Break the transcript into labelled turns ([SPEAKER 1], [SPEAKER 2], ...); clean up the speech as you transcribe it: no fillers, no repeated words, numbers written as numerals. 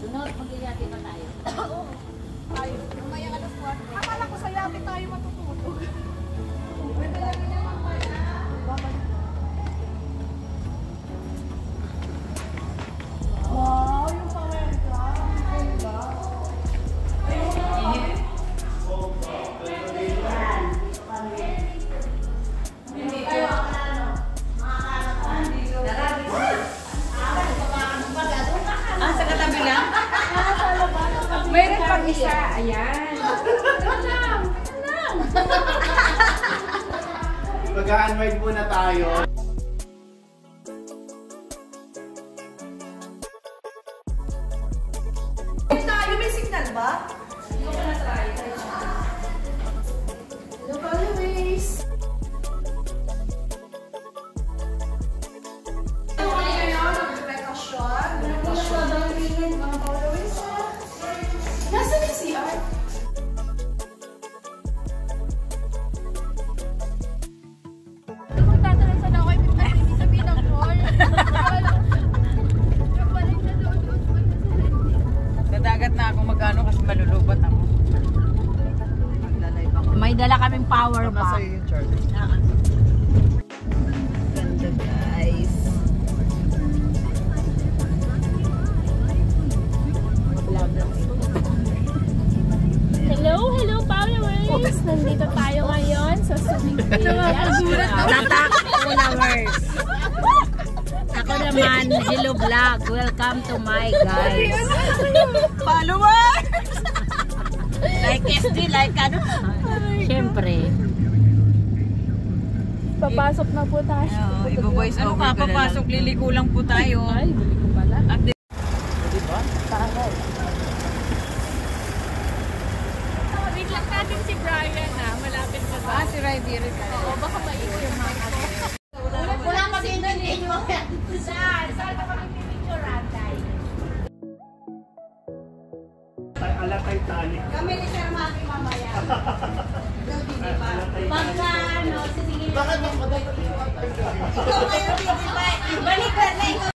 [SPEAKER 1] Sunod, mag-iyati pa tayo.
[SPEAKER 2] Oo. Tayo. Mamaya alas 4. Akala ko sa yati tayo matutulog. Pwede lang naman pala. Wow, yung power car. Ganda.
[SPEAKER 1] Sa katabi lang?
[SPEAKER 2] Mayroon pang isa. Ayan.
[SPEAKER 3] Mag-unwind muna tayo.
[SPEAKER 2] Tayo, may signal ba? Hindi ko pa na-try. Hello, followers. Nasaan yung CR? Kung tatanong ako, hindi sabihin ng call. Balik na doon.
[SPEAKER 1] Sa dagat na ako mag-ano kasi malulubat ako. May dala kaming power pa. Ganda guys.
[SPEAKER 4] Hello followers! Nandito tayo ngayon sa swimming pool.
[SPEAKER 1] Tatak followers. Ako naman, hello vlog. Welcome to my guys. Followers! Like SD, like ano? Siyempre.
[SPEAKER 4] Papasok na po tayo.
[SPEAKER 1] Ibo-voice over ka papasok, liliko lang po tayo.
[SPEAKER 4] Ay, bili ko pala.
[SPEAKER 1] Diba? Taray.
[SPEAKER 4] Wait lang natin si Brian na. Malapit na ba?
[SPEAKER 1] Si Ryder ka.
[SPEAKER 4] Oo, baka maikot yung mga ako.
[SPEAKER 2] Wala mag-inan eh.
[SPEAKER 4] Saan ka mag-picture, Randay?
[SPEAKER 3] Ala Titanic.
[SPEAKER 2] Kami ni Sir Maki mamaya.
[SPEAKER 1] Pagka, ano, sige.
[SPEAKER 3] Bakit mas madali?
[SPEAKER 2] Ikaw ngayon, Bibi, balik ka na ikaw.